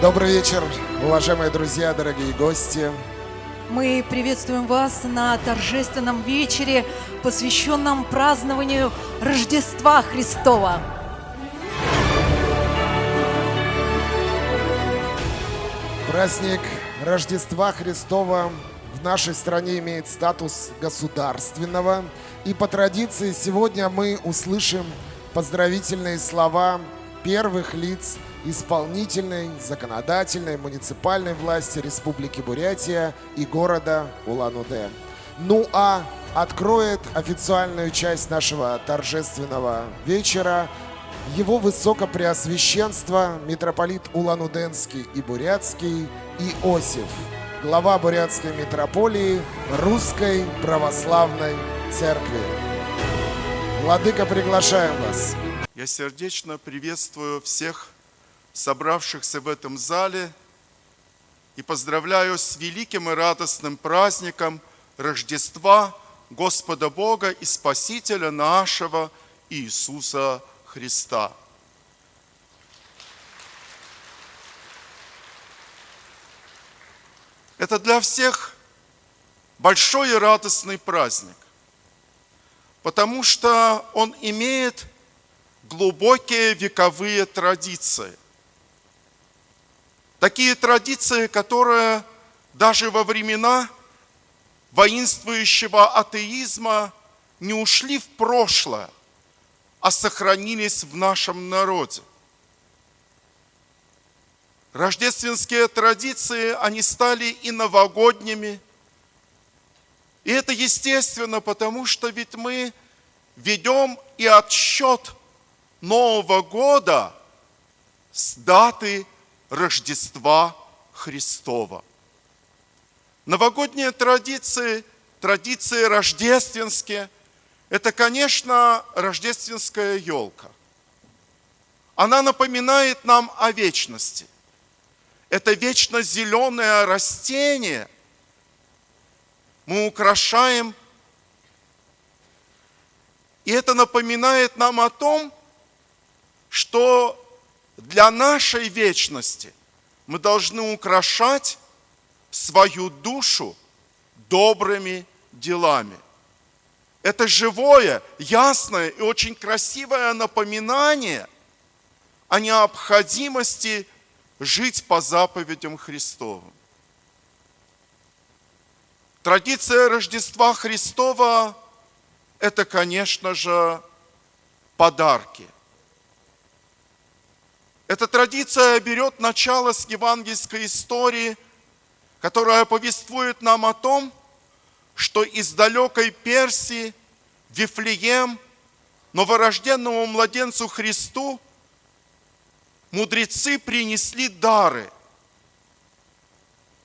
Добрый вечер, уважаемые друзья, дорогие гости. Мы приветствуем вас на торжественном вечере, посвященном празднованию Рождества Христова. Праздник Рождества Христова в нашей стране имеет статус государственного. И по традиции сегодня мы услышим поздравительные слова первых лиц исполнительной, законодательной, муниципальной власти Республики Бурятия и города Улан-Удэ. Ну а откроет официальную часть нашего торжественного вечера его Высокопреосвященство митрополит Улан-Удэнский и Бурятский Иосиф, глава Бурятской митрополии Русской Православной Церкви. Владыка, приглашаем вас. Я сердечно приветствую всех собравшихся в этом зале и поздравляю с великим и радостным праздником Рождества Господа Бога и Спасителя нашего Иисуса Христа. Это для всех большой и радостный праздник, потому что он имеет глубокие вековые традиции. Такие традиции, которые даже во времена воинствующего атеизма не ушли в прошлое, а сохранились в нашем народе. Рождественские традиции, они стали и новогодними. И это естественно, потому что ведь мы ведем и отсчет Нового года с даты Рождества Христова. Новогодние традиции, традиции рождественские, это, конечно, рождественская елка. Она напоминает нам о вечности. Это вечно зеленое растение мы украшаем, и это напоминает нам о том, что для нашей вечности мы должны украшать свою душу добрыми делами. Это живое, ясное и очень красивое напоминание о необходимости жить по заповедям Христовым. Традиция Рождества Христова – это, конечно же, подарки. Эта традиция берет начало с евангельской истории, которая повествует нам о том, что из далекой Персии в Вифлеем новорожденному младенцу Христу мудрецы принесли дары.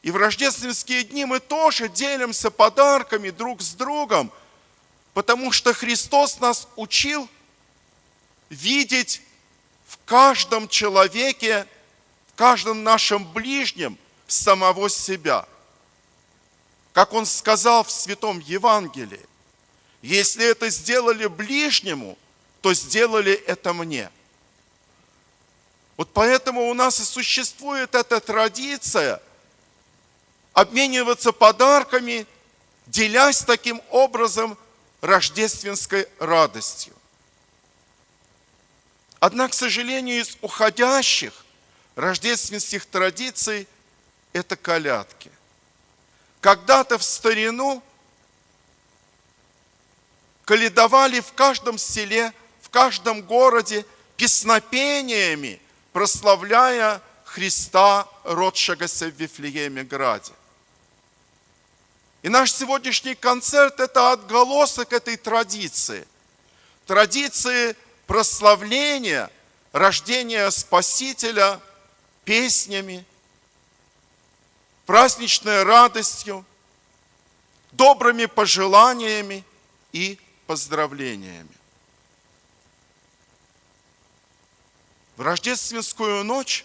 И в рождественские дни мы тоже делимся подарками друг с другом, потому что Христос нас учил видеть в каждом человеке, в каждом нашем ближнем самого себя. Как Он сказал в Святом Евангелии: если это сделали ближнему, то сделали это мне. Вот поэтому у нас и существует эта традиция обмениваться подарками, делясь таким образом рождественской радостью. Однако, к сожалению, из уходящих рождественских традиций это колядки. Когда-то в старину колядовали в каждом селе, в каждом городе песнопениями, прославляя Христа, родшегося в Вифлееме граде. И наш сегодняшний концерт – это отголосок этой традиции. Традиции прославления рождения Спасителя песнями, праздничной радостью, добрыми пожеланиями и поздравлениями. В рождественскую ночь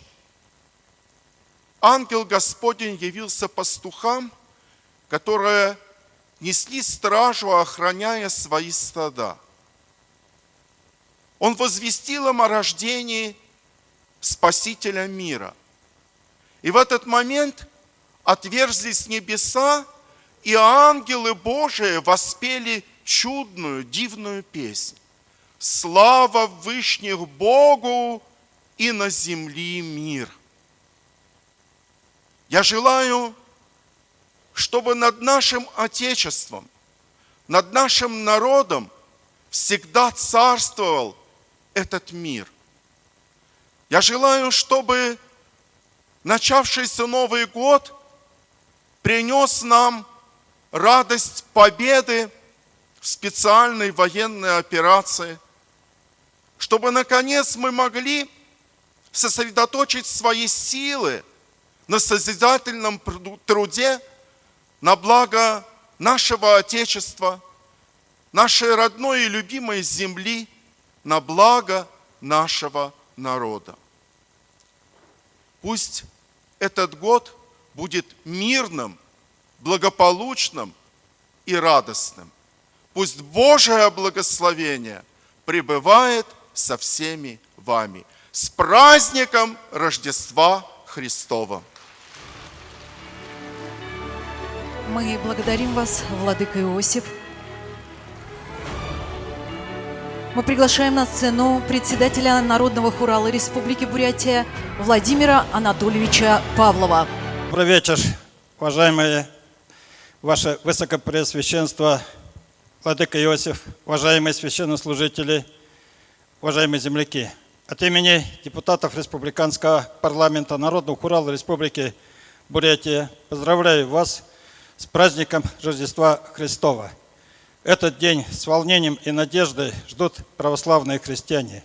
ангел Господень явился пастухам, которые несли стражу, охраняя свои стада. Он возвестил им о рождении Спасителя мира. И в этот момент отверзлись небеса, и ангелы Божии воспели чудную, дивную песнь. Слава Вышних Богу и на земле мир. Я желаю, чтобы над нашим Отечеством, над нашим народом всегда царствовал этот мир. Я желаю, чтобы начавшийся Новый год принес нам радость победы в специальной военной операции, чтобы, наконец, мы могли сосредоточить свои силы на созидательном труде на благо нашего Отечества, нашей родной и любимой земли, на благо нашего народа. Пусть этот год будет мирным, благополучным и радостным. Пусть Божие благословение пребывает со всеми вами. С праздником Рождества Христова! Мы благодарим вас, владыка Иосиф. Мы приглашаем на сцену председателя Народного хурала Республики Бурятия Владимира Анатольевича Павлова. Добрый вечер, уважаемые Ваше Высокопреосвященство, владыка Иосиф, уважаемые священнослужители, уважаемые земляки. От имени депутатов Республиканского парламента Народного хурала Республики Бурятия поздравляю вас с праздником Рождества Христова. Этот день с волнением и надеждой ждут православные христиане.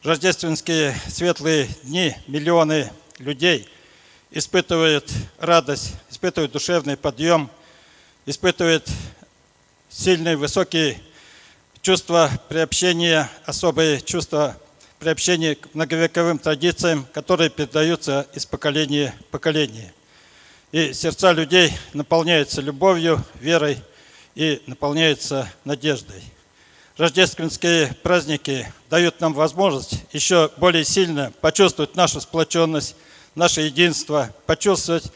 В рождественские светлые дни миллионы людей испытывают радость, испытывают душевный подъем, испытывают сильные, высокие чувства приобщения, особые чувства приобщения к многовековым традициям, которые передаются из поколения в поколение. И сердца людей наполняются любовью, верой и наполняются надеждой. Рождественские праздники дают нам возможность еще более сильно почувствовать нашу сплоченность, наше единство, почувствовать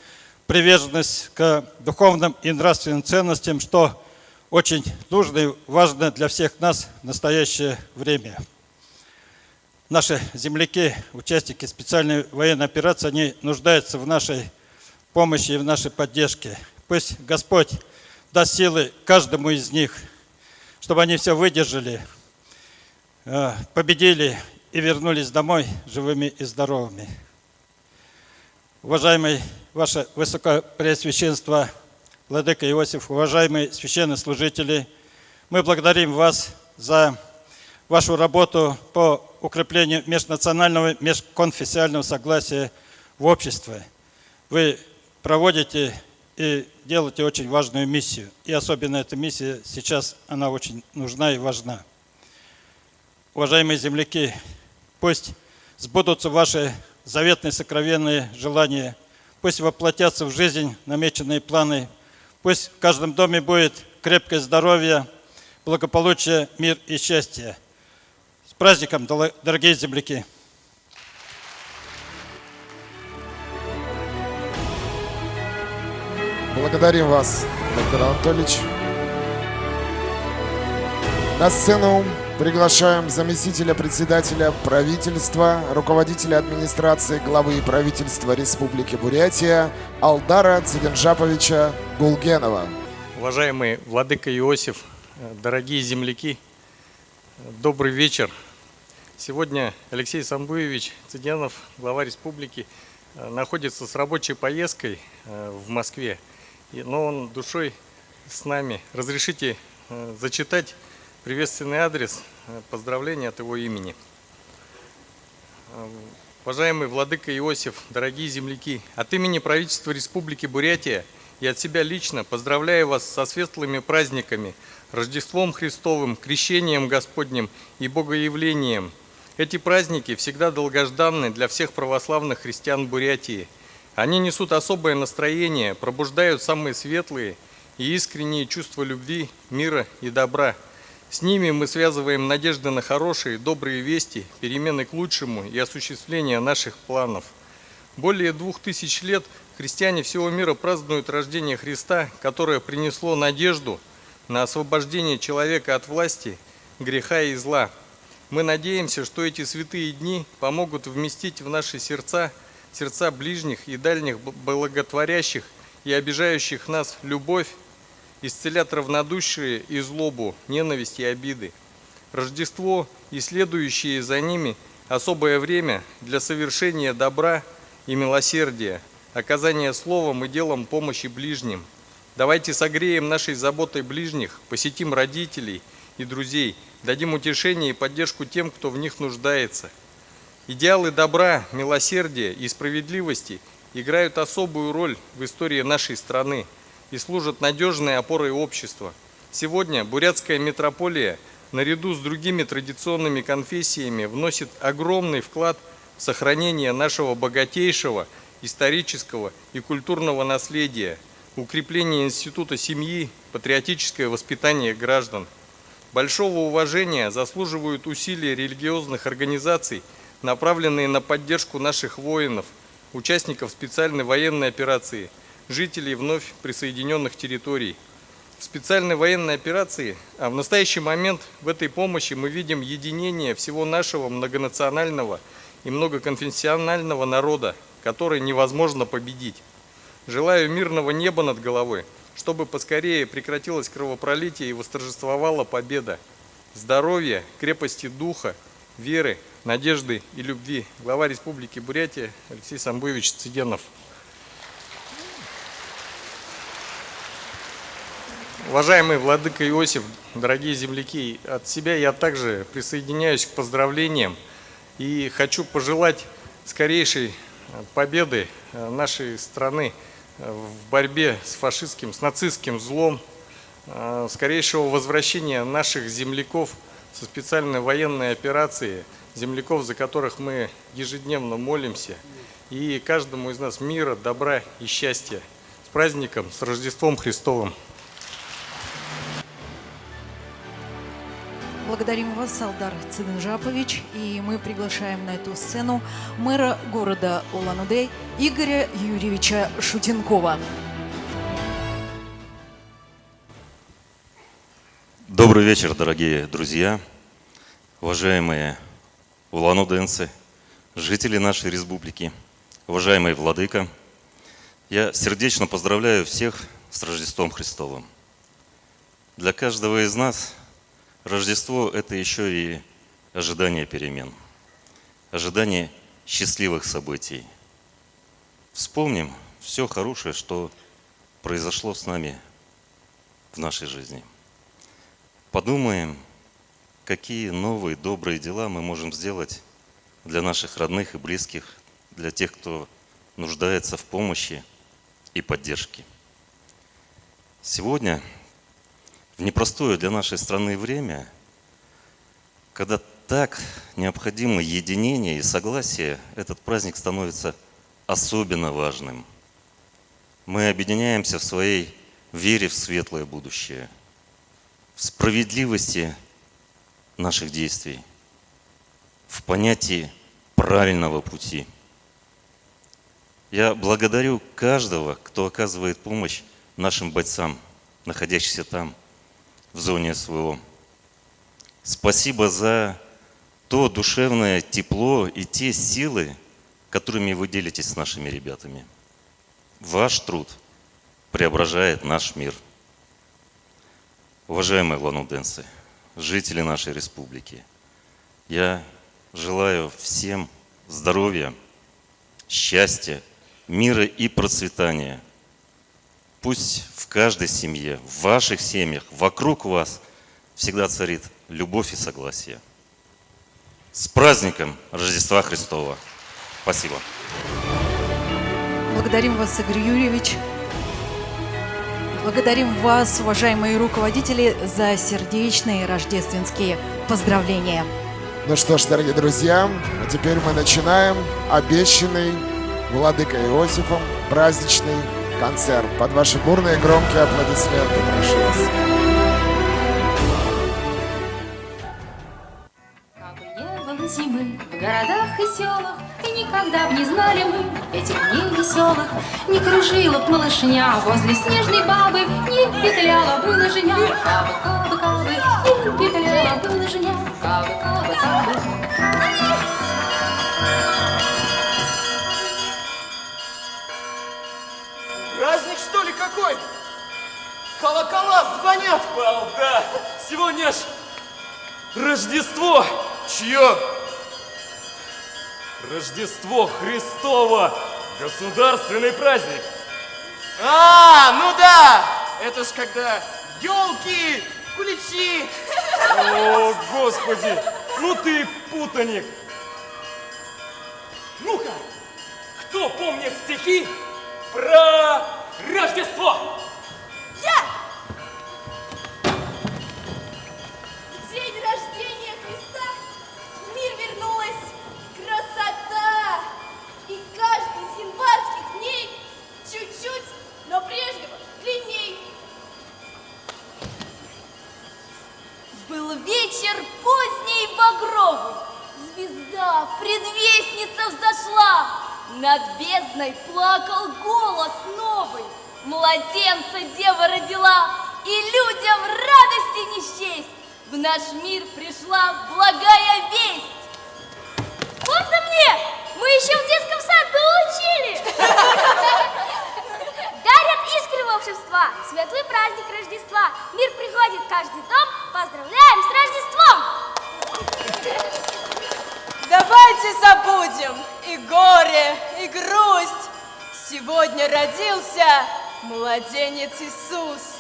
приверженность к духовным и нравственным ценностям, что очень нужно и важно для всех нас в настоящее время. Наши земляки, участники специальной военной операции, они нуждаются в нашей помощи и в нашей поддержке. Пусть Господь даст силы каждому из них, чтобы они все выдержали, победили и вернулись домой живыми и здоровыми. Уважаемый Ваше Высокопреосвященство, владыка Иосиф, уважаемые священнослужители, мы благодарим вас за вашу работу по укреплению межнационального, межконфессионального согласия в обществе. Вы проводите и делаете очень важную миссию. И особенно эта миссия сейчас, она очень нужна и важна. Уважаемые земляки, пусть сбудутся ваши заветные сокровенные желания, пусть воплотятся в жизнь намеченные планы, пусть в каждом доме будет крепкое здоровье, благополучие, мир и счастье. С праздником, дорогие земляки! Благодарим вас, доктор Анатольевич. На сцену приглашаем заместителя председателя правительства, руководителя администрации главы правительства Республики Бурятия Алдара Циденжаповича Гулгенова. Уважаемый владыка Иосиф, дорогие земляки, добрый вечер. Сегодня Алексей Самбуевич Циденов, глава республики, находится с рабочей поездкой в Москве, но он душой с нами. Разрешите зачитать приветственный адрес поздравления от его имени. Уважаемый владыка Иосиф, дорогие земляки, от имени правительства Республики Бурятия и от себя лично поздравляю вас со светлыми праздниками, Рождеством Христовым, Крещением Господним и Богоявлением. Эти праздники всегда долгожданны для всех православных христиан Бурятии. Они несут особое настроение, пробуждают самые светлые и искренние чувства любви, мира и добра. С ними мы связываем надежды на хорошие, добрые вести, перемены к лучшему и осуществление наших планов. Более 2000 лет христиане всего мира празднуют рождение Христа, которое принесло надежду на освобождение человека от власти, греха и зла. Мы надеемся, что эти святые дни помогут вместить в наши сердца ближних и дальних благотворящих и обижающих нас любовь, исцелят равнодушие и злобу, ненависть и обиды. Рождество и следующие за ними особое время для совершения добра и милосердия, оказания словом и делом помощи ближним. Давайте согреем нашей заботой ближних, посетим родителей и друзей, дадим утешение и поддержку тем, кто в них нуждается. Идеалы добра, милосердия и справедливости играют особую роль в истории нашей страны и служат надежной опорой общества. Сегодня бурятская митрополия наряду с другими традиционными конфессиями вносит огромный вклад в сохранение нашего богатейшего исторического и культурного наследия, укрепление института семьи, патриотическое воспитание граждан. Большого уважения заслуживают усилия религиозных организаций, направленные на поддержку наших воинов, участников специальной военной операции, жителей вновь присоединенных территорий. В специальной военной операции, а в настоящий момент в этой помощи мы видим единение всего нашего многонационального и многоконфессионального народа, который невозможно победить. Желаю мирного неба над головой, чтобы поскорее прекратилось кровопролитие и восторжествовала победа. Здоровья, крепости духа, веры, надежды и любви. Глава Республики Бурятия Алексей Самбуевич Цыгенов. Уважаемый владыка Иосиф, дорогие земляки, от себя я также присоединяюсь к поздравлениям и хочу пожелать скорейшей победы нашей страны в борьбе с фашистским, с нацистским злом, скорейшего возвращения наших земляков со специальной военной операции, земляков, за которых мы ежедневно молимся, и каждому из нас мира, добра и счастья. С праздником, с Рождеством Христовым! Благодарим вас, Салдар Циденжапович, и мы приглашаем на эту сцену мэра города Улан-Удэ Игоря Юрьевича Шутенкова. Добрый вечер, дорогие друзья, уважаемые улан-удэнцы, жители нашей республики, уважаемый владыка. Я сердечно поздравляю всех с Рождеством Христовым. Для каждого из нас Рождество – это еще и ожидание перемен, ожидание счастливых событий. Вспомним все хорошее, что произошло с нами в нашей жизни. Подумаем, какие новые добрые дела мы можем сделать для наших родных и близких, для тех, кто нуждается в помощи и поддержке. Сегодня, в непростое для нашей страны время, когда так необходимо единение и согласие, этот праздник становится особенно важным. Мы объединяемся в своей вере в светлое будущее, в справедливости наших действий, в понятии правильного пути. Я благодарю каждого, кто оказывает помощь нашим бойцам, находящимся там, в зоне СВО. Спасибо за то душевное тепло и те силы, которыми вы делитесь с нашими ребятами. Ваш труд преображает наш мир. Уважаемые улан-удэнцы, жители нашей республики, я желаю всем здоровья, счастья, мира и процветания. Пусть в каждой семье, в ваших семьях, вокруг вас всегда царит любовь и согласие. С праздником Рождества Христова! Спасибо. Благодарим вас, Игорь Юрьевич. Благодарим вас, уважаемые руководители, за сердечные рождественские поздравления. Ну что ж, дорогие друзья, а теперь мы начинаем обещанный владыкой Иосифом праздничный концерт. Под ваши бурные громкие аплодисменты прошу вас. Как бы не было зимы, в городах и селах, и никогда б не знали мы этих дней веселых. Не кружила б малышня возле снежной бабы, не петляла бы лыжня. Кабы, кабы, кабы, не петляла бы лыжня. Кабы, кабы, кабы. Праздник, что ли, какой? Колокола звонят. Балда! Сегодня ж Рождество! Чье? Рождество Христово! Государственный праздник! А, ну да! Это ж когда елки, куличи. О, Господи! Ну ты путаник! Ну-ка, кто помнит стихи про Рождество? День рождения Христа в мир вернулась красота. И каждый из январских дней чуть-чуть, но прежнего длинней. Был вечер поздний багровый, звезда, предвестница взошла. Над бездной плакал голос новый, младенца дева родила, и людям радости не счесть. В наш мир пришла благая весть. Помни мне, мы еще в детском саду учили. Дарят искры волшебства, светлый праздник Рождества. Мир приходит в каждый дом, поздравляем с Рождеством. Давайте забудем и горе, и грусть. Сегодня родился младенец Иисус.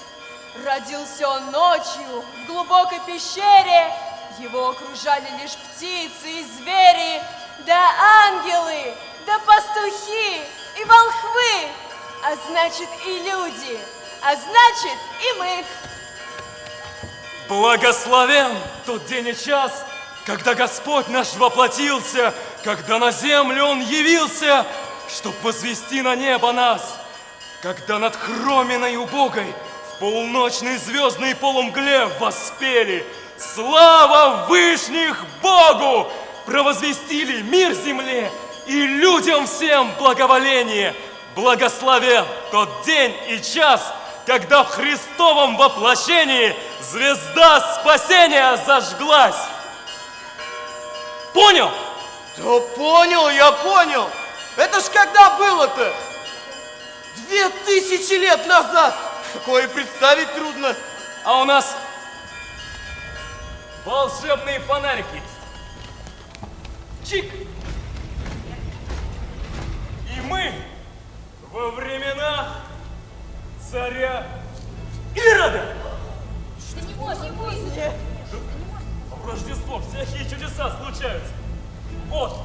Родился он ночью в глубокой пещере. Его окружали лишь птицы и звери, да ангелы, да пастухи и волхвы. А значит и люди, а значит и мы. Благословен тот день и час, когда Господь наш воплотился, когда на землю Он явился, чтоб возвести на небо нас, когда над хроминой убогой в полуночной звездной полумгле воспели слава Вышних Богу, провозвестили мир земле и людям всем благоволение. Благословен тот день и час, когда в Христовом воплощении звезда спасения зажглась. Понял? Да понял, я понял. Это ж когда было-то? 2000 лет назад. Такое представить трудно. А у нас волшебные фонарики. Чик! И мы во времена царя Ирода. Да не может быть. В Рождество всякие чудеса случаются. Вот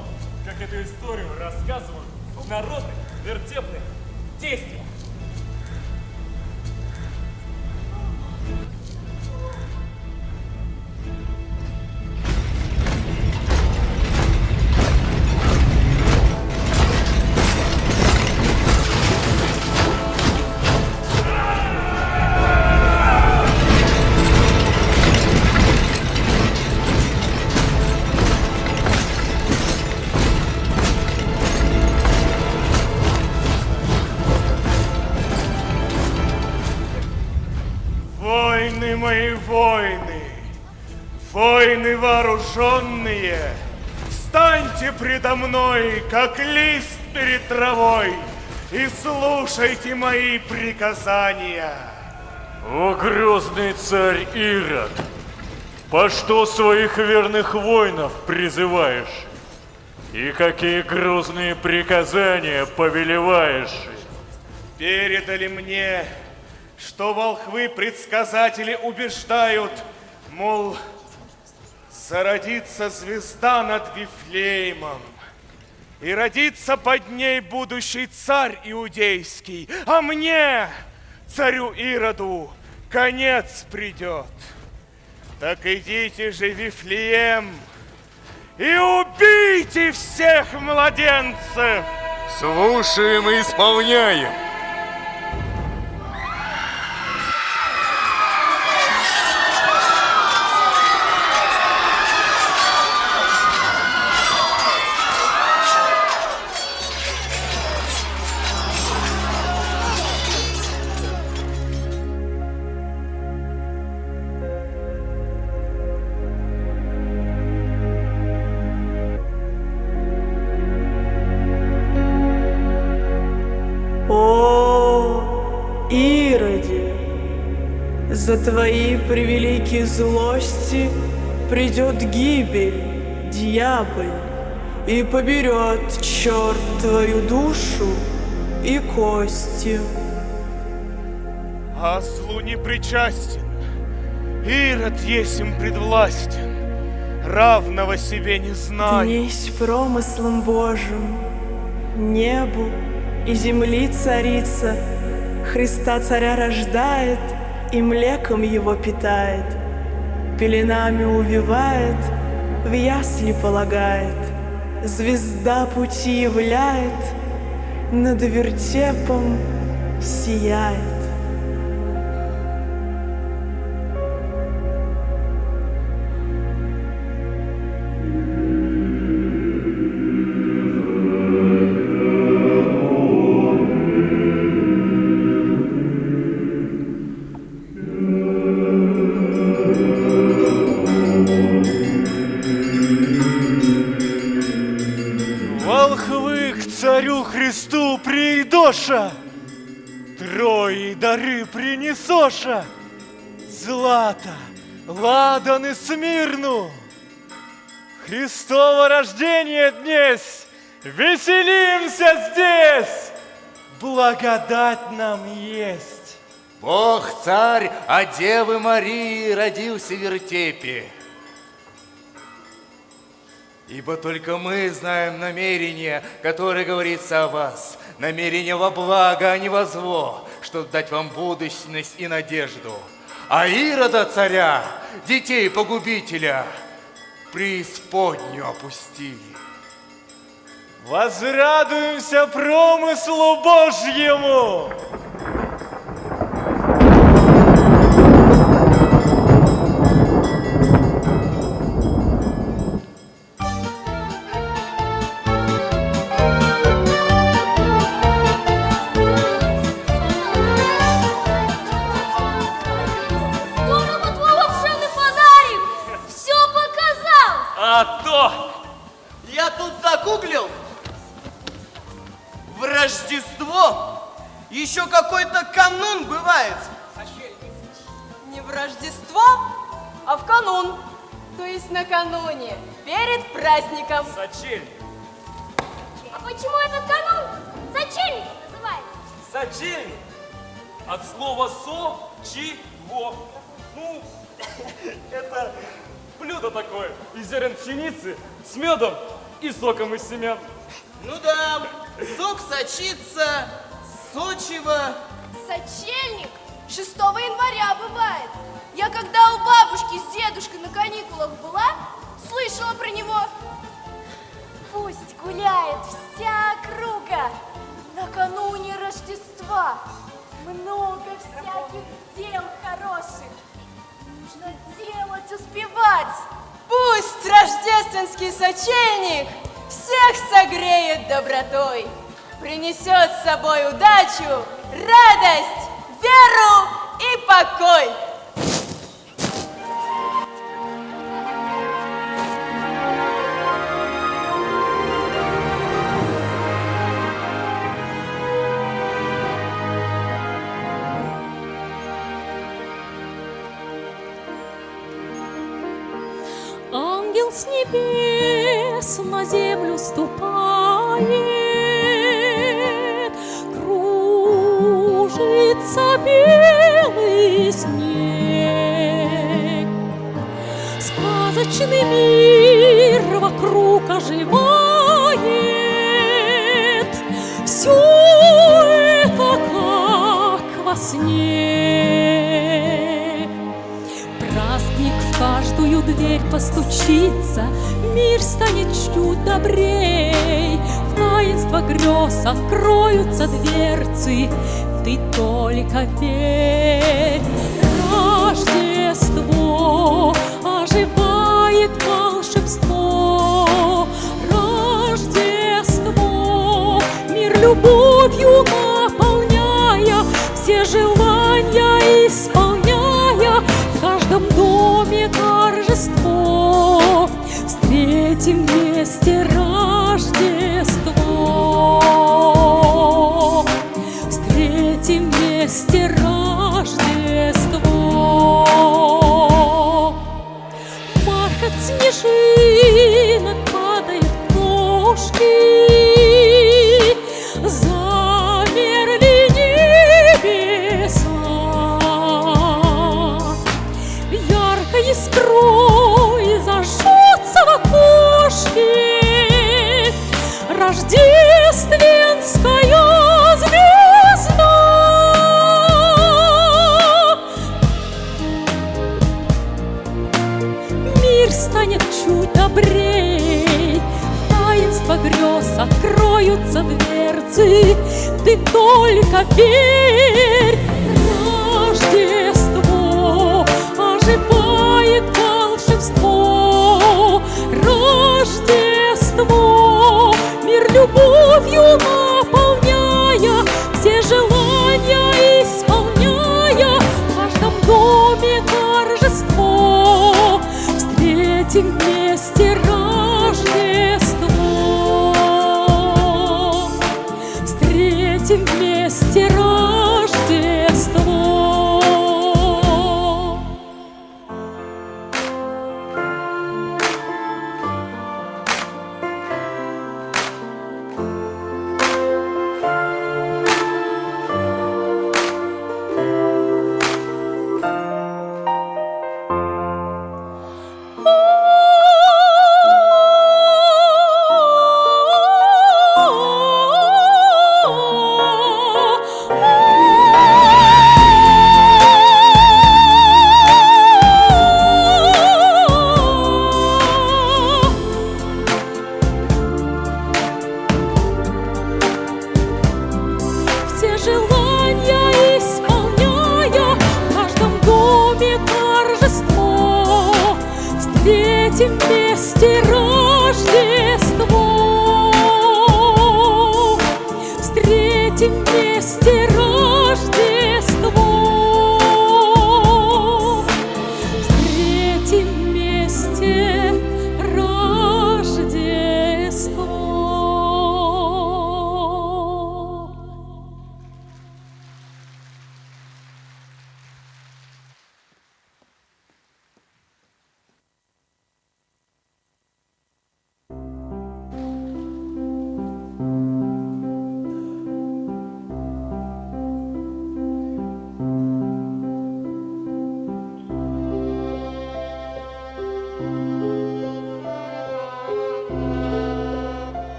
как эту историю рассказывают в народных вертепных действиях. Войны мои, войны, войны вооруженные, встаньте предо мной, как лист перед травой, и слушайте мои приказания. О, грозный царь Ирод, по что своих верных воинов призываешь? И какие грозные приказания повелеваешь? Передали мне, что волхвы-предсказатели убеждают, мол, зародится звезда над Вифлеемом, и родится под ней будущий царь иудейский, а мне, царю Ироду, конец придет. Так идите же, Вифлеем, и убейте всех младенцев! Слушаем и исполняем. За твои превеликие злости придет гибель, дьяволь, и поберет черт твою душу и кости. А злу не причастен, Ирод есмь предвластен, равного себе не знаю. Князь промыслом Божьим, небу и земли царица, Христа царя рождает и млеком его питает, пеленами увивает, в ясли полагает, звезда пути являет, над вертепом сияет. Волхвы к царю Христу придоша, Трои дары принесоша, злато, ладан и смирну. Христово рождение днесь, веселимся здесь, благодать нам есть. Бог царь от Девы Марии родился в вертепе. Ибо только мы знаем намерение, которое говорится о вас, намерение во благо, а не во зло, чтобы дать вам будущность и надежду. А Ирода царя, детей погубителя, преисподнюю опустили. Возрадуемся промыслу Божьему! Здорово, твой волшебный фонарик! Все показал! А то! Я тут загуглил. В Рождество еще какой-то канун бывает. Не в Рождество, а в канун, то есть накануне, перед праздником. Сочельник. А почему этот канун сочельник называется? Сочельник. От слова со-чи-во. Ну, это блюдо такое из зерен пшеницы с медом и соком из семян. Ну да, сок сочится, сочево. Сочельник 6 января бывает. Я когда у бабушки с дедушкой на каникулах была, слышала про него. Пусть гуляет вся округа накануне Рождества. Много всяких дел хороших. Нужно делать, успевать. Пусть рождественский сочельник всех согреет добротой, принесет с собой удачу, радость, веру и покой. Ангел с небес на землю ступает, кружится белый снег. Сказочный мир вокруг оживает, все это как во сне. Праздник в каждую дверь постучится, мир станет чуть добрей. В таинство грез откроются дверцы, ты только верь. Рождество оживает волшебство. Рождество мир любовью наполняя, все желания исполняя, в каждом доме торжество. Встретим вместе Рождество. Встретим вместе Рождество. рождественская звезда. Мир станет чуть добрей, в таинство грез откроются дверцы. Ты только верь, Рождество оживает волшебство. Рождество, мир любовью наполняя, все желания исполняя, в каждом доме торжество. Встретим вместе Рождество, встретим вместе Рождество. Все желания исполняя, в каждом доме торжество. Встретим вместе Рождество, встретим вместе Рождество, встретим вместе Рождество.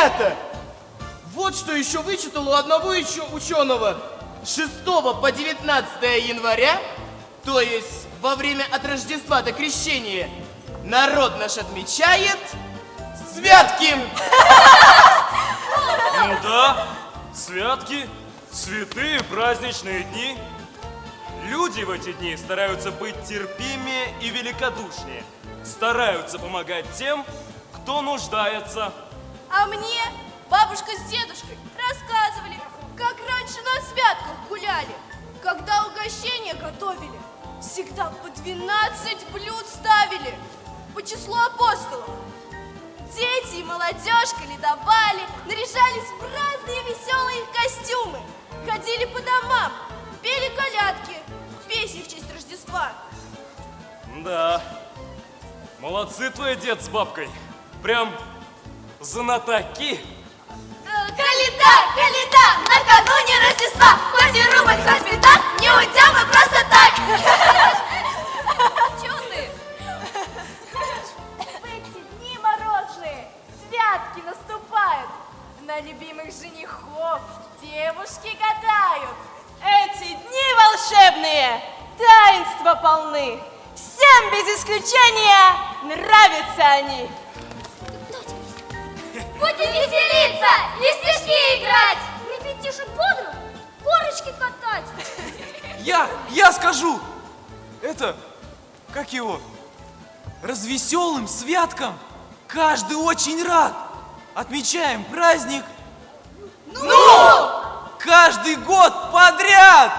Ребята, вот что еще вычитал у одного ученого. 6 по 19 января, то есть во время от Рождества до Крещения, народ наш отмечает святки. Ну да, святки, святые праздничные дни. Люди в эти дни стараются быть терпимее и великодушнее. Стараются помогать тем, кто нуждается. А мне бабушка с дедушкой рассказывали, как раньше на святках гуляли, когда угощения готовили. всегда по 12 блюд ставили, по числу апостолов. Дети и молодежь каледовали, наряжались в разные веселые костюмы, ходили по домам, пели колядки, песни в честь Рождества. Да, молодцы твой дед с бабкой, прям знатоки. Каледа, каледа, накануне Рождества, хоть и рубль, хоть беда, не уйдем мы просто так. Чего ты? В эти дни морозные святки наступают, на любимых женихов девушки гадают. Эти дни волшебные, таинства полны, всем без исключения нравятся они. Будем веселиться и стишки играть. Ребятишек бодро, горочки катать. Я скажу! Это, как его, развеселым святкам каждый очень рад. Отмечаем праздник. Ну! Каждый год подряд!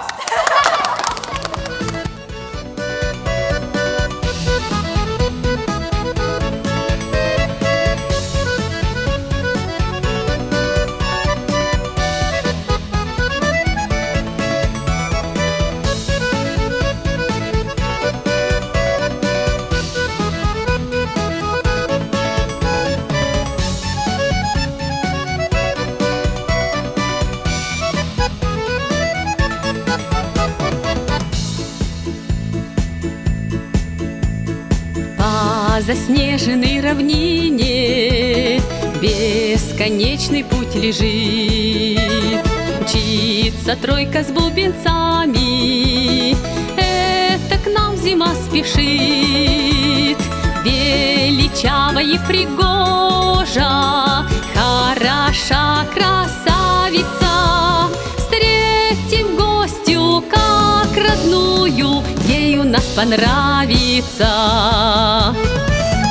По заснеженной равнине бесконечный путь лежит. Мчится тройка с бубенцами, это к нам зима спешит. Величава и пригожа, хороша красавица. Встретим гостью как родную, ей у нас понравится.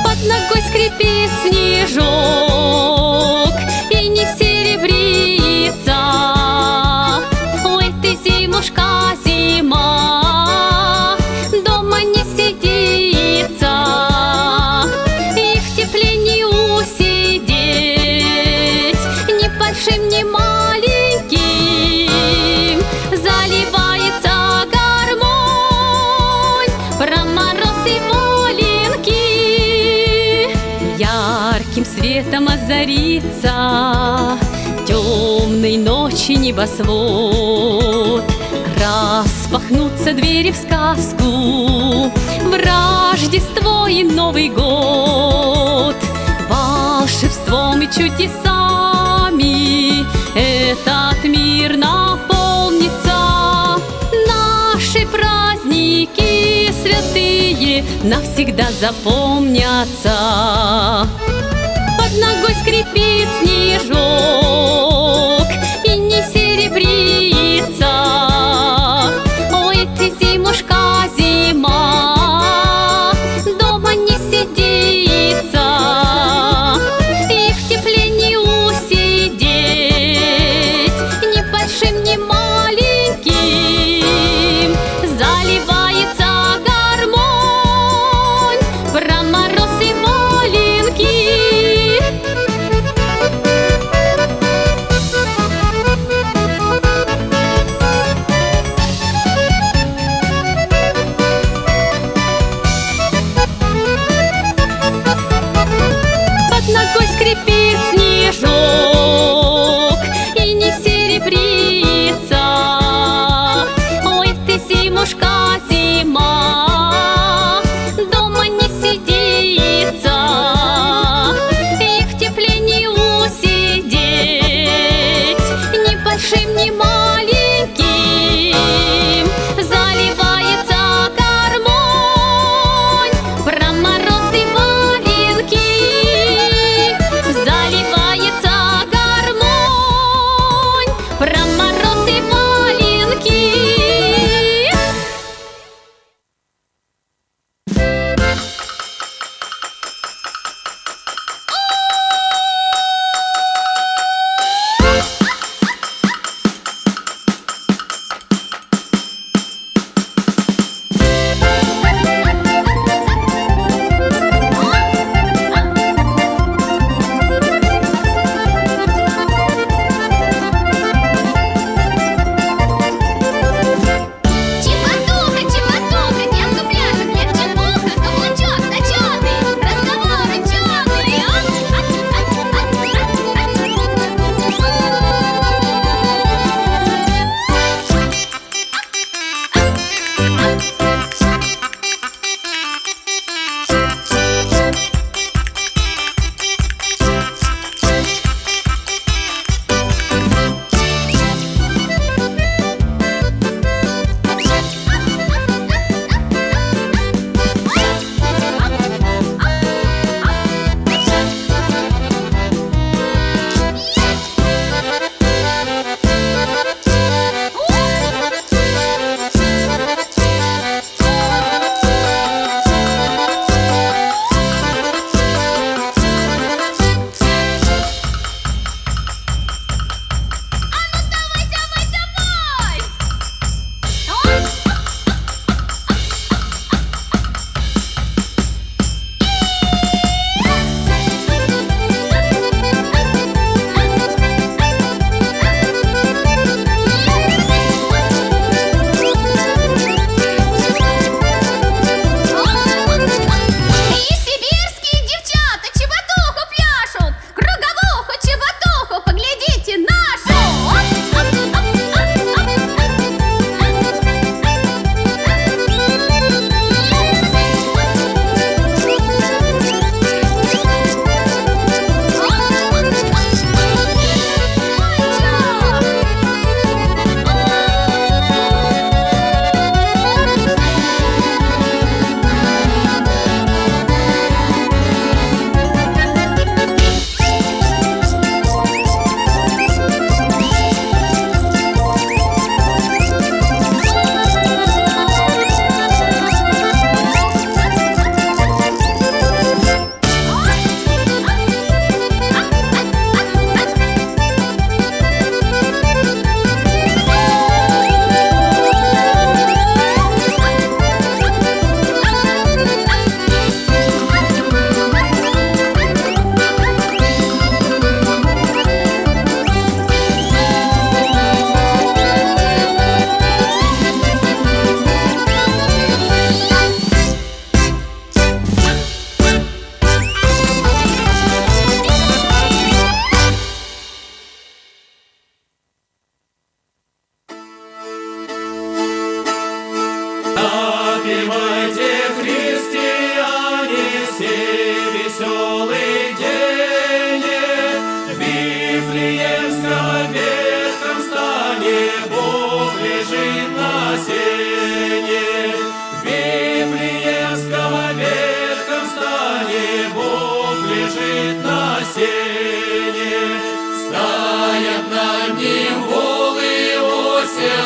Под ногой скрипит снежок и не серебрится. Ой, ты, зимушка, зима, дома не сидится. И в тепле не усидеть ни большим, ни маленьким. Заливается гармонь про мороз и волынки. Ярким светом озарится темной ночи небосвод. Распахнутся двери в сказку, в Рождество и Новый год. Волшебством и чудесами этот мир наполнится. Наши праздники святые навсегда запомнятся. Под ногой скрипит снежок и не серебрится. Ой, ты, зимушка, зима, дома не сидится. И в тепле не усидеть ни большим, ни маленьким. Заливается гармонь про мороз и волынки.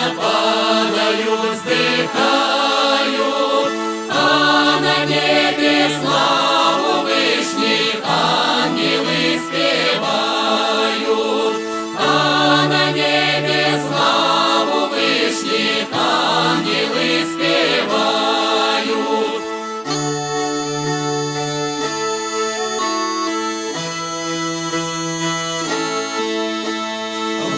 над водою вздыхают, а на небе славу вышних ангелы спевают, а на небе славу вышних ангелы спевают.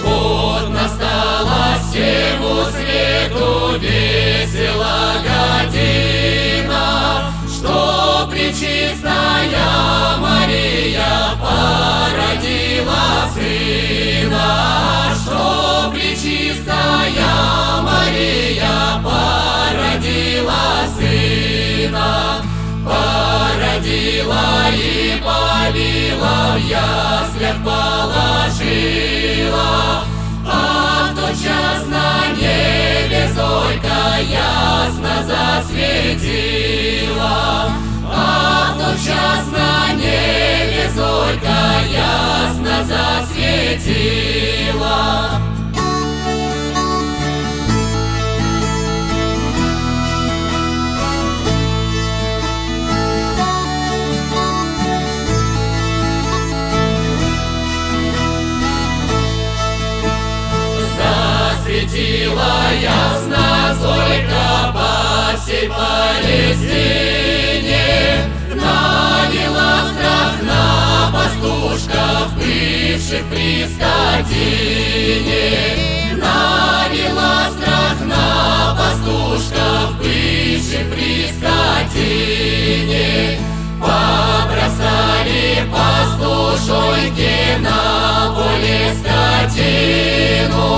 Вот настала всему свету весела година, что пречистая Мария породила сына, что пречистая Мария породила сына, породила и повила, в яслях положила. А в тот час на небе зорька ясно засветила, а в тот час на небе зорька ясно засветила. Засветила ясно зорька по всей Палестине, навела страх на пастушков, бывших при скотине, навела страх на пастушков, бывших при скотине. Побросали пастушоньки на поле скотину,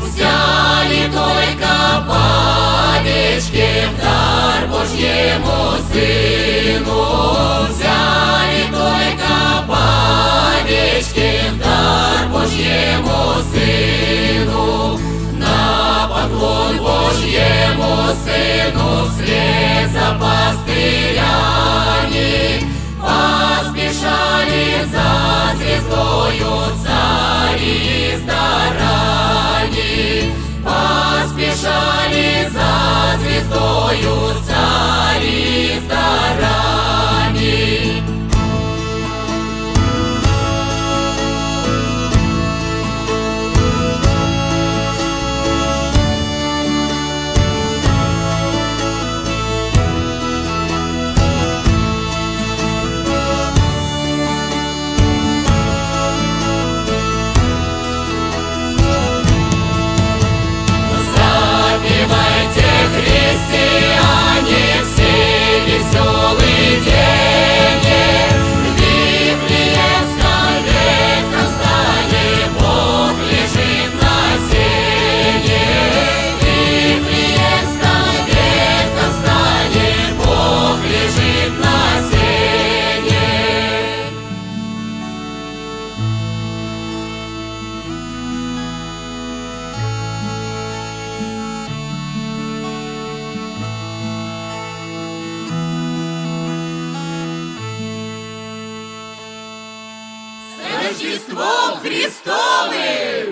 взяли только по овечке в дар Божьему сыну, взяли только по овечке в дар Божьему сыну. На поклон Божьему сыну вслед за пастырями поспешали за звездою цари с дарами, поспешали за звездою цари с дарами. Запевайте, христиане, все веселый день. В Вифлеемском ветхом стане Бог лежит на сене. В Вифлеемском ветхом стане Бог лежит на сене. С Рождеством Христовым!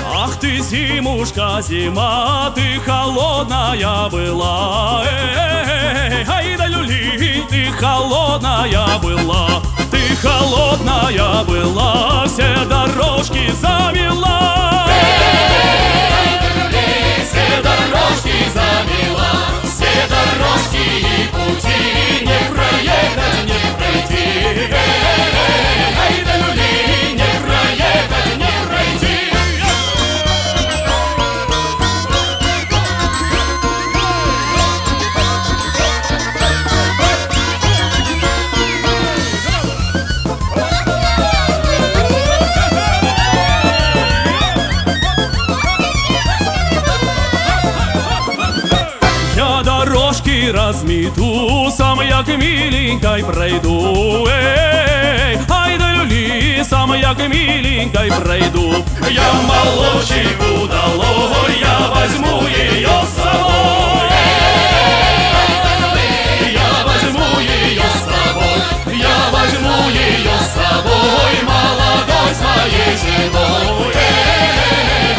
Ах ты, зимушка, зима, ты холодная была. Ай да люли, ты холодная была. Ты холодная была, все дорожки замела. Все дорожки замела, все дорожки и пути не проехать, не пройти. Ай да люли, не проехать, не пройти. Я дорожки размету, сам я к миленькой пройду. Ай да люли, і сам як миленькой пройду. Я молочек удалой, я возьму ее с собой. Я возьму ее с собой, я возьму ее с собой, молодой своей женой.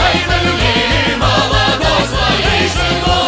Ай, да люли, молодой своей женой.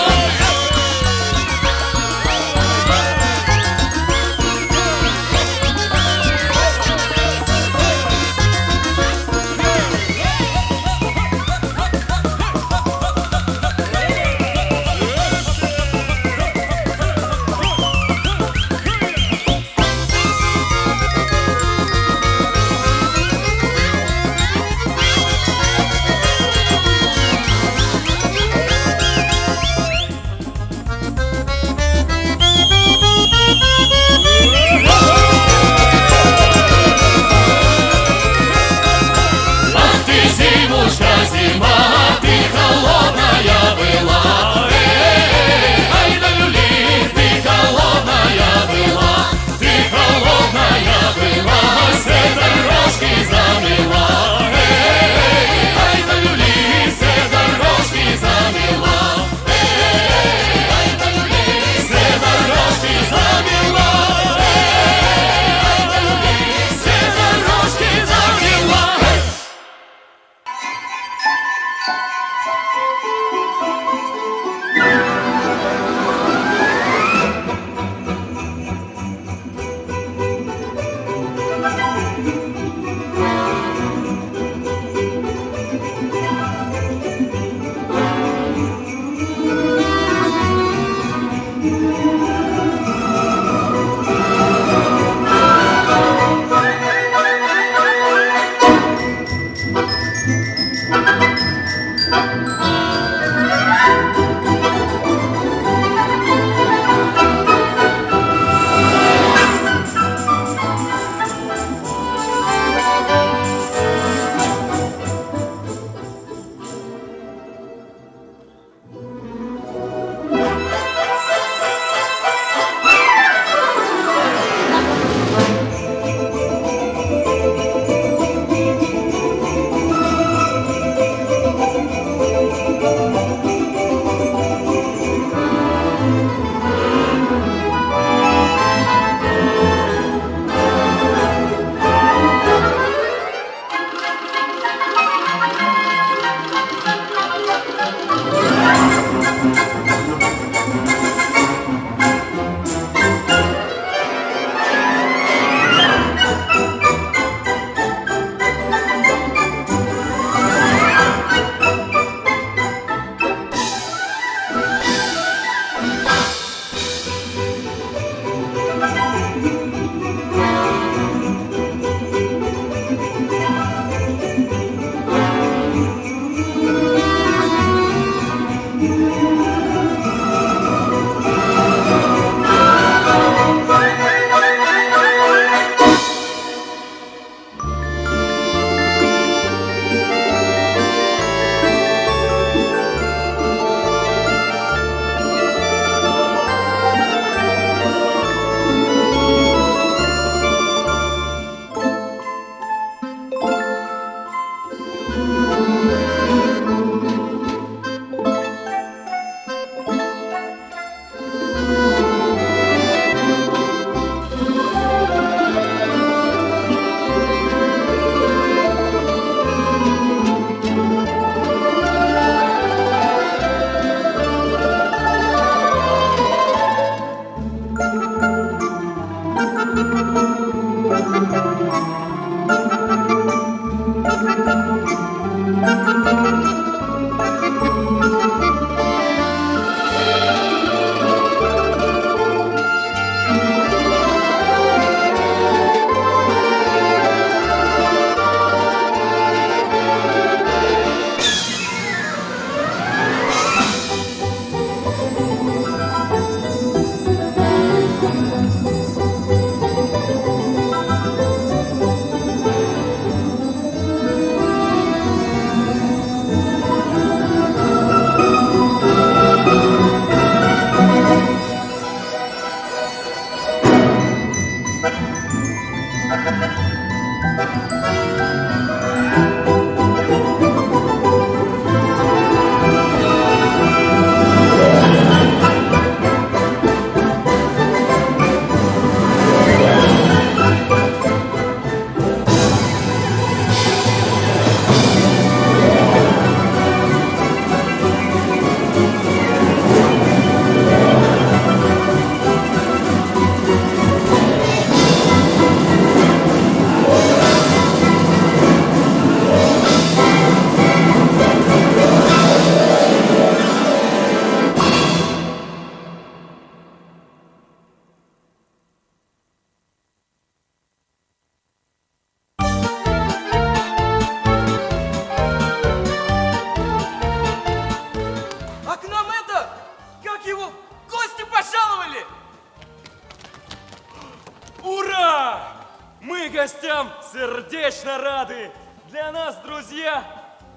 Мы гостям сердечно рады. Для нас, друзья,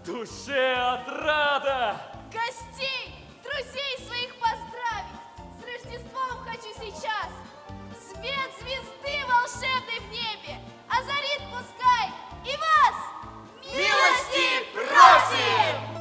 душе отрада. Гостей, друзей своих поздравить! С Рождеством хочу сейчас! Свет звезды волшебной в небе озарит пускай и вас! Милости просим!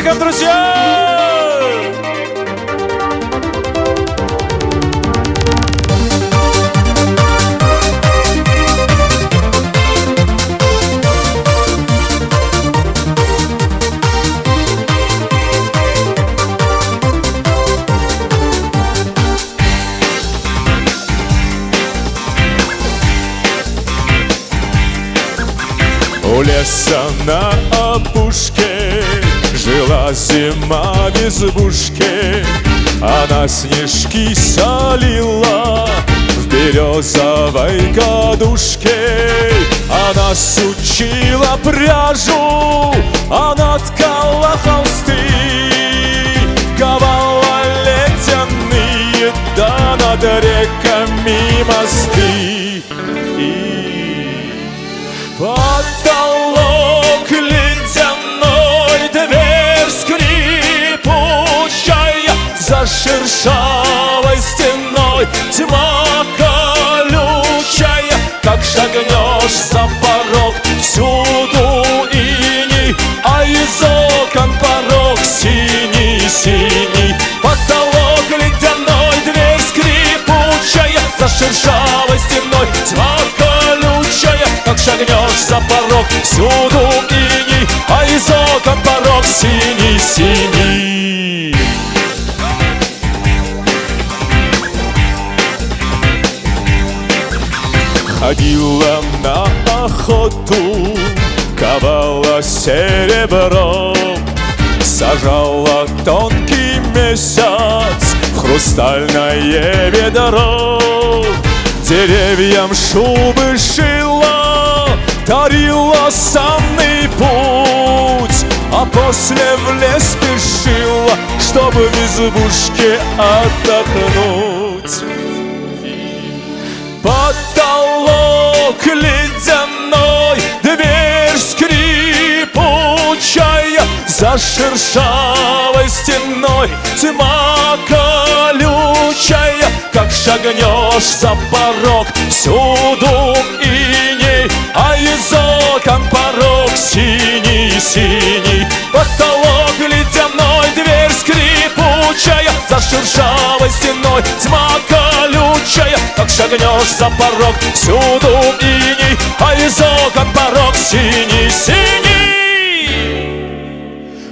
праздником, друзья! У леса на опушке жила зима в избушке. Она снежки солила в березовой кадушке. Она сучила пряжу, она ткала холсты, ковала ледяные, да над реками мосты. Потолок ледяной, дверь скрипучая, за шершавой стеной тьма колючая. Как шагнешь за порог, всюду иней, а из окон порог синий-синий. Потолок ледяной, дверь скрипучая, за шершавой стеной тьма колючая. Как шагнешь за порог, всюду иней, а из окон порог синий-синий. Ходила на охоту, ковала серебром, сажала тонкий месяц в хрустальное ведро. Деревьям шубы шила, тарила санный путь, а после в лес спешила, чтобы в избушке отдохнуть. Потолок ледяной, дверь скрипучая, за шершавой стеной тьма колючая. Как шагнешь за порог, всюду иней, а из окон порог синий-синий. Потолок ледяной, дверь скрипучая, за шершавой стеной тьма колючая. Как шагнешь за порог, всюду иней, а из окон порог синий-синий.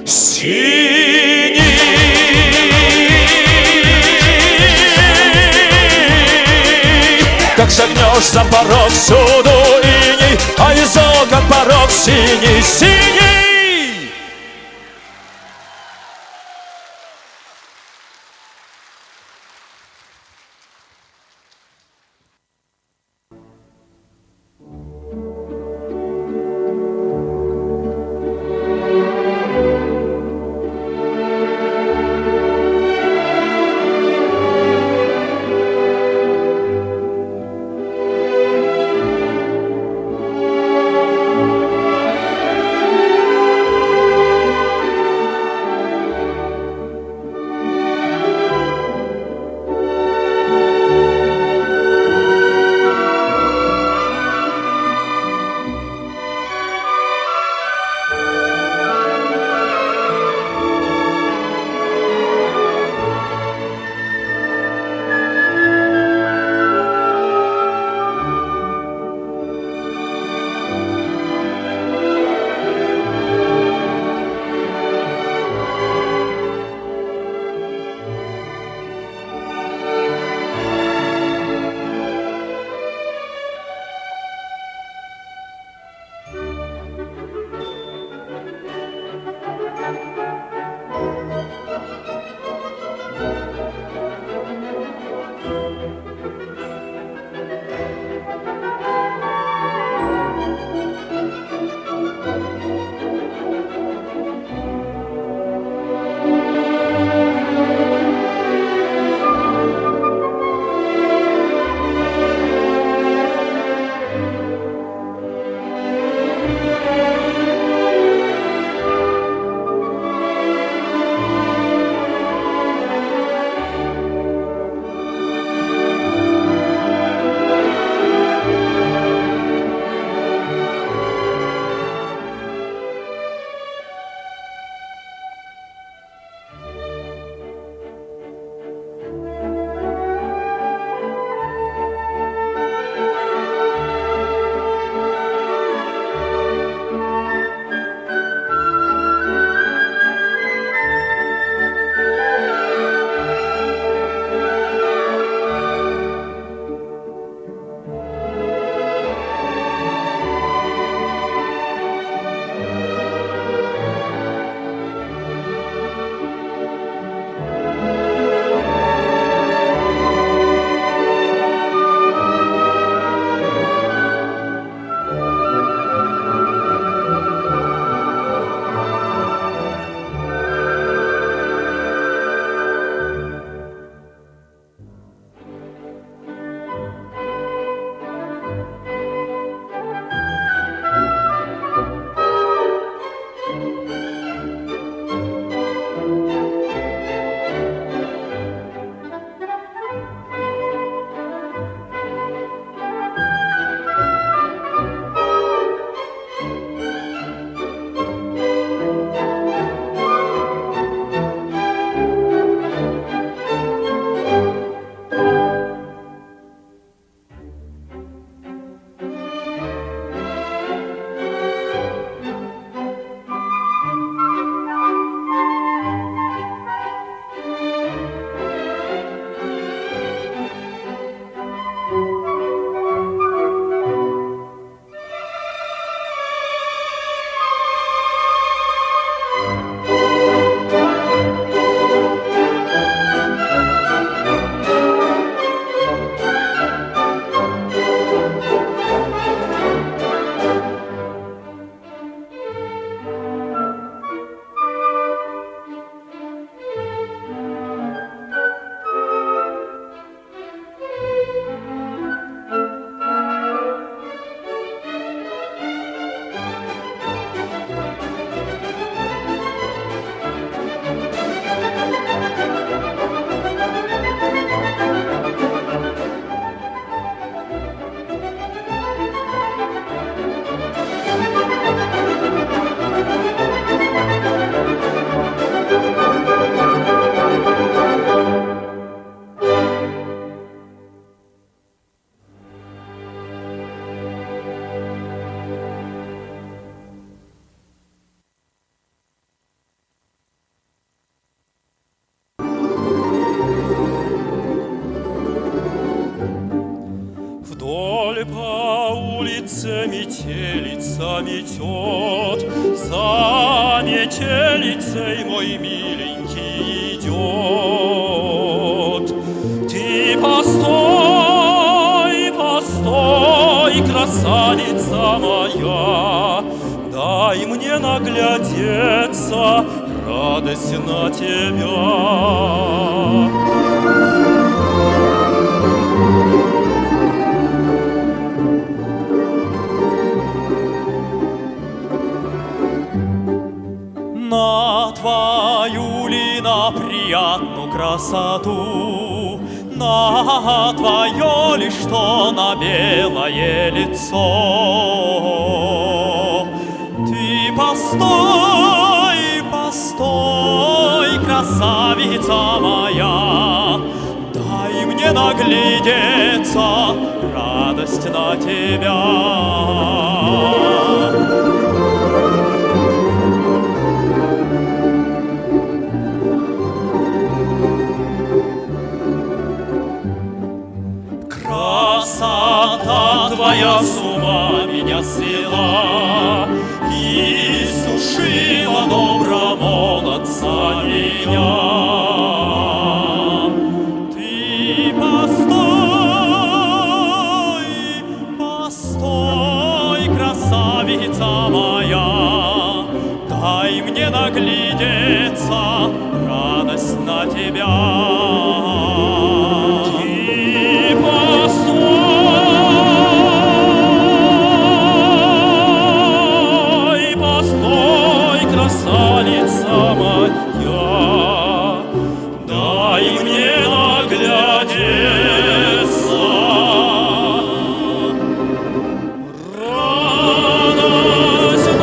Синий. Как шагнешь за порог, всюду иней, а из окон порог синий-синий. заметет, за метелицей мой миленький идет. Ты постой, постой, красавица моя, дай мне наглядеться, радость на тебя. На твою ли на приятную красоту, на твое ли что на белое лицо. Ты постой, постой, красавица моя, дай мне наглядеться, радость на тебя. Красота твоя с ума меня свела и сушила добра молодца меня. Ты постой, постой, красавица моя, дай мне наглядеться, радость на тебя. Красавица моя, дай мне наглядеться, радость на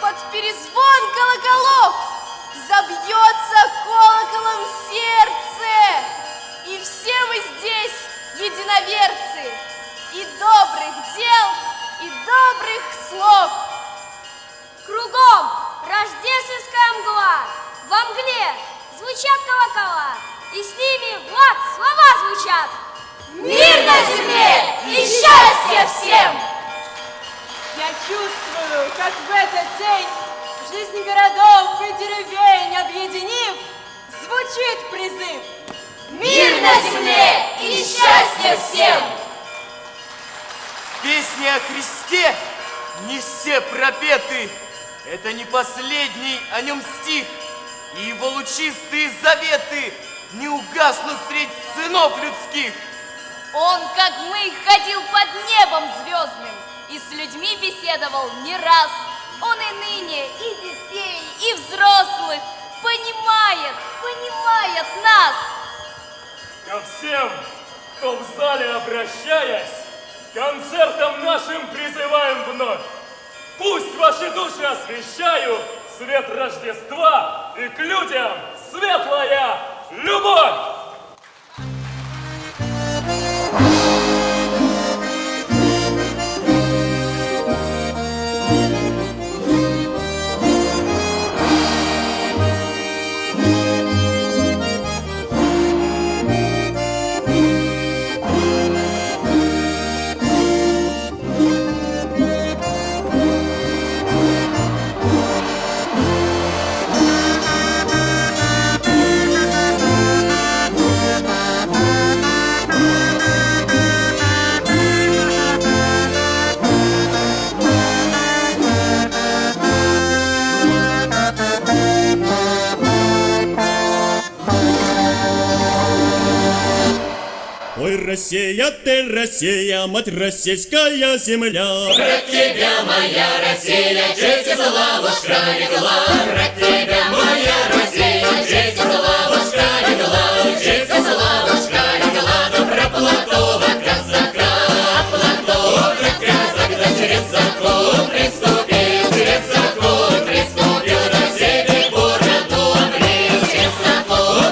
Под перезвон колоколов забьется колоколом сердце, и все мы здесь единоверцы и добрых дел, и добрых слов. Кругом рождественская мгла, во мгле звучат колокола, и с ними вот слова звучат. Мир на земле и счастье всем! Я чувствую, как в этот день жизнь городов и деревень объединив, звучит призыв. Мир на земле и счастье всем! Песни о Христе не все пропеты, это не последний о нем стих, и его лучистые заветы не угаснут средь сынов людских. Он, как мы, ходил под небом звездным и с людьми беседовал не раз. Он и ныне, и детей, и взрослых понимает нас. Ко всем, кто в зале обращаясь, концертом нашим призываем вновь. Пусть ваши души освещают свет Рождества и к людям светлая любовь! Ой, Россия, ты Россия, мать российская земля. Про тебя, моя Россия, честь и славушка легла. Про тебя, моя Россия, честь и славушка легла. Честь и славушка легла, да про плохого казака. Плохого казак, да через закон приступил, через закон приступил, до себе бороду обрил. Через закон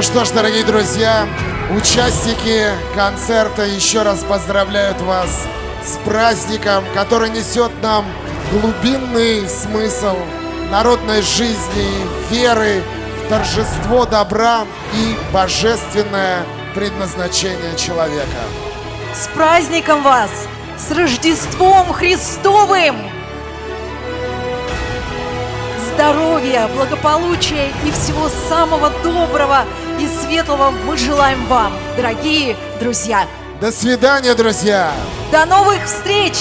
что ж, дорогие друзья, участники концерта еще раз поздравляют вас с праздником, который несет нам глубинный смысл народной жизни, веры в торжество добра и божественное предназначение человека. С праздником вас! С Рождеством Христовым! Здоровья, благополучия и всего самого доброго и светлого мы желаем вам, дорогие друзья! До свидания, друзья! До новых встреч!